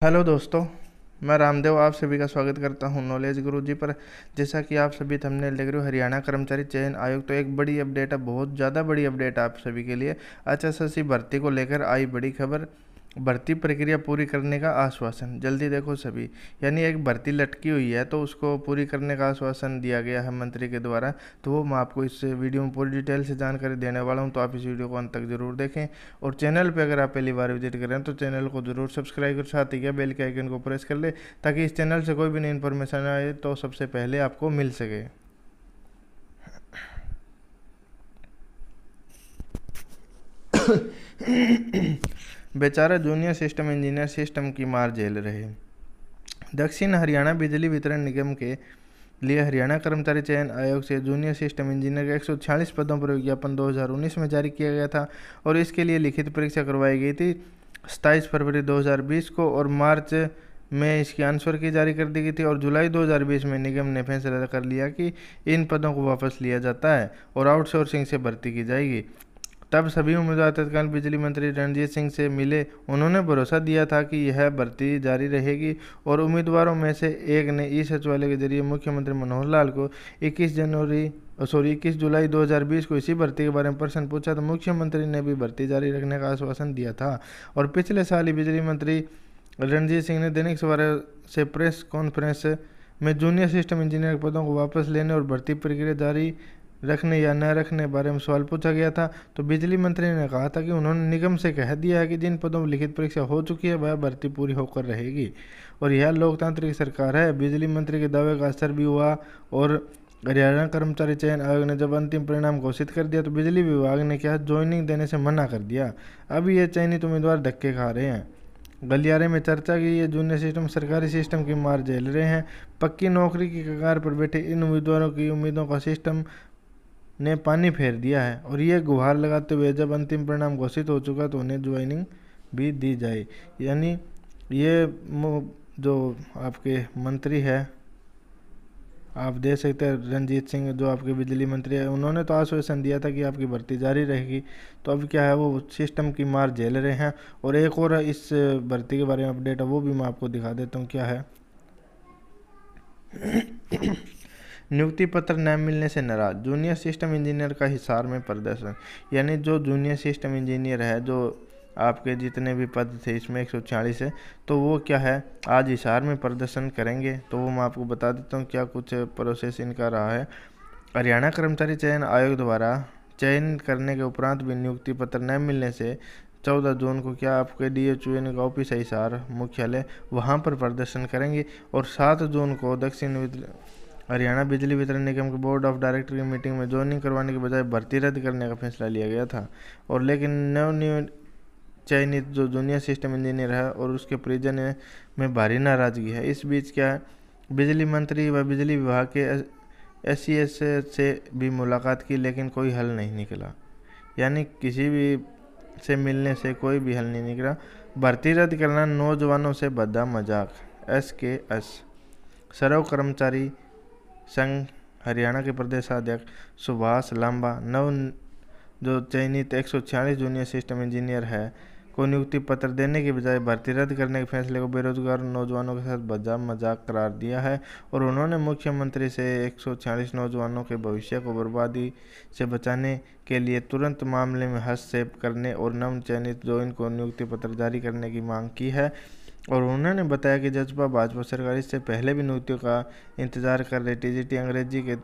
Hello दोस्तों, मैं रामदेव आप सभी का स्वागत करता हूं नॉलेज गुरुजी पर। जैसा कि आप सभी थंबनेल देख रहे हो, हरियाणा कर्मचारी चयन आयोग तो एक बड़ी अपडेट है, बहुत ज़्यादा बड़ी अपडेट है आप सभी के लिए। एचएसएससी भर्ती को लेकर आई बड़ी खबर। भर्ती प्रक्रिया पूरी करने का आश्वासन, जल्दी देखो सभी। यानी एक भर्ती लटकी हुई है तो उसको पूरी करने का आश्वासन दिया गया है मंत्री के द्वारा। तो वो मैं आपको इस वीडियो में पूरी डिटेल से जानकारी देने वाला हूं, तो आप इस वीडियो को अंत तक जरूर देखें। और चैनल पे अगर आप पहली बार विजिट कर रहे हैं तो चैनल को जरूर सब्सक्राइब कर, साथ ही क्या बेल के आइकन को प्रेस कर ले, ताकि इस चैनल से कोई भी नई इन्फॉर्मेशन आए तो सबसे पहले आपको मिल सके। बेचारा जूनियर सिस्टम इंजीनियर सिस्टम की मार झेल रहे। दक्षिण हरियाणा बिजली वितरण निगम के लिए हरियाणा कर्मचारी चयन आयोग से जूनियर सिस्टम इंजीनियर के 146 पदों पर विज्ञापन 2019 में जारी किया गया था और इसके लिए लिखित परीक्षा करवाई गई थी 27 फरवरी 2020 को, और मार्च में इसकी आंसर की जारी कर दी गई थी। और जुलाई 2020 में निगम ने फैसला कर लिया कि इन पदों को वापस लिया जाता है और आउटसोर्सिंग से भर्ती की जाएगी। तब सभी उम्मीदवार तत्काल बिजली मंत्री रणजीत सिंह से मिले। उन्होंने भरोसा दिया था कि यह भर्ती जारी रहेगी और उम्मीदवारों में से एक ने ई सचिवालय के जरिए मुख्यमंत्री मनोहर लाल को 21 जुलाई 2020 को इसी भर्ती के बारे में प्रश्न पूछा तो मुख्यमंत्री ने भी भर्ती जारी रखने का आश्वासन दिया था। और पिछले साल ही बिजली मंत्री रणजीत सिंह ने दैनिक सवेरा से प्रेस कॉन्फ्रेंस में जूनियर सिस्टम इंजीनियर के पदों को वापस लेने और भर्ती प्रक्रिया जारी रखने या न रखने बारे में सवाल पूछा गया था तो बिजली मंत्री ने कहा था कि उन्होंने निगम से कह दिया है कि जिन पदों में लिखित परीक्षा हो चुकी है वह भर्ती पूरी होकर रहेगी और यह लोकतांत्रिक सरकार है। बिजली मंत्री के दावे का असर भी हुआ और हरियाणा कर्मचारी चयन आयोग ने जब अंतिम परिणाम घोषित कर दिया तो बिजली विभाग ने क्या ज्वाइनिंग देने से मना कर दिया। अब ये चयनित उम्मीदवार धक्के खा रहे हैं। गलियारे में चर्चा की ये जूनियर सिस्टम सरकारी सिस्टम की मार झेल रहे हैं। पक्की नौकरी की कगार पर बैठे इन उम्मीदवारों की उम्मीदों का सिस्टम ने पानी फेर दिया है और ये गुहार लगाते हुए जब अंतिम परिणाम घोषित हो चुका तो उन्हें ज्वाइनिंग भी दी जाए। यानी ये जो आपके मंत्री है, आप देख सकते हैं रणजीत सिंह जो आपके बिजली मंत्री है, उन्होंने तो आश्वासन दिया था कि आपकी भर्ती जारी रहेगी। तो अब क्या है, वो सिस्टम की मार झेल रहे हैं। और एक और इस भर्ती के बारे में अपडेट है, वो भी मैं आपको दिखा देता हूँ क्या है। नियुक्ति पत्र न मिलने से नाराज जूनियर सिस्टम इंजीनियर का हिसार में प्रदर्शन। यानी जो जूनियर सिस्टम इंजीनियर है, जो आपके जितने भी पद थे इसमें 140 है, तो वो क्या है आज हिसार में प्रदर्शन करेंगे। तो वो मैं आपको बता देता हूँ क्या कुछ प्रोसेस इनका रहा है। हरियाणा कर्मचारी चयन आयोग द्वारा चयन करने के उपरांत भी नियुक्ति पत्र न मिलने से 14 जून को क्या आपके DHUN का ऑफिस है हिसार मुख्यालय, वहाँ पर प्रदर्शन करेंगे। और 7 जून को दक्षिण हरियाणा बिजली वितरण निगम के बोर्ड ऑफ डायरेक्टर की मीटिंग में ज्वाइनिंग करवाने के बजाय भर्ती रद्द करने का फैसला लिया गया था। और लेकिन चयनित जो जूनियर सिस्टम इंजीनियर है और उसके परिजन में भारी नाराजगी है। इस बीच क्या है, बिजली मंत्री व बिजली विभाग के SES से भी मुलाकात की लेकिन कोई हल नहीं निकला। यानी किसी भी से मिलने से कोई भी हल नहीं निकला। भर्ती रद्द करना नौजवानों से बद्दा मजाक। SKS सर्व कर्मचारी संघ हरियाणा के प्रदेशाध्यक्ष सुभाष लांबा जो चयनित 146 जूनियर सिस्टम इंजीनियर है को नियुक्ति पत्र देने के बजाय भर्ती रद्द करने के फैसले को बेरोजगार नौजवानों के साथ बजा मजाक करार दिया है। और उन्होंने मुख्यमंत्री से 146 नौजवानों के भविष्य को बर्बादी से बचाने के लिए तुरंत मामले में हस्तक्षेप करने और नव चयनित ज्वाइन को नियुक्ति पत्र जारी करने की मांग की है। और उन्होंने बताया कि जजपा भाजपा सरकार इससे पहले भी नियुक्तियों का इंतजार कर रही। TGT अंग्रेजी के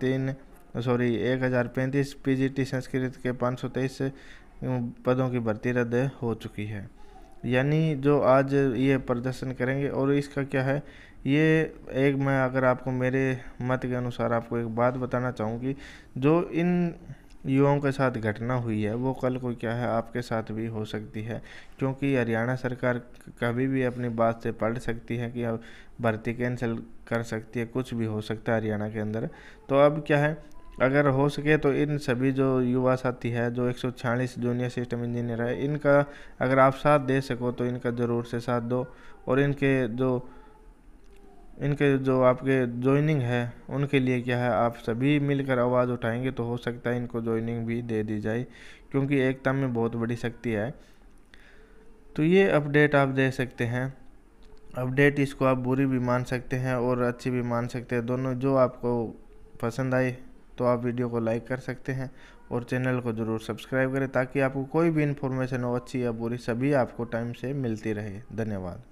1035, PGT संस्कृत के 523 पदों की भर्ती रद्द हो चुकी है। यानी जो आज ये प्रदर्शन करेंगे। और इसका क्या है, ये एक मैं अगर आपको मेरे मत के अनुसार आपको एक बात बताना चाहूँगी, जो इन युवाओं के साथ घटना हुई है वो कल को क्या है आपके साथ भी हो सकती है। क्योंकि हरियाणा सरकार कभी भी अपनी बात से पलट सकती है कि अब भर्ती कैंसिल कर सकती है, कुछ भी हो सकता है हरियाणा के अंदर। तो अब क्या है, अगर हो सके तो इन सभी जो युवा साथी है, जो 146 जूनियर सिस्टम इंजीनियर है, इनका अगर आप साथ दे सको तो इनका ज़रूर से साथ दो। और इनके जो आपके ज्वाइनिंग है उनके लिए क्या है, आप सभी मिलकर आवाज़ उठाएंगे तो हो सकता है इनको ज्वाइनिंग भी दे दी जाए, क्योंकि एकता में बहुत बड़ी शक्ति है। तो ये अपडेट आप दे सकते हैं। अपडेट इसको आप बुरी भी मान सकते हैं और अच्छी भी मान सकते हैं, दोनों। जो आपको पसंद आए तो आप वीडियो को लाइक कर सकते हैं और चैनल को ज़रूर सब्सक्राइब करें, ताकि आपको कोई भी इन्फॉर्मेशन हो, अच्छी या बुरी, सभी आपको टाइम से मिलती रहे। धन्यवाद।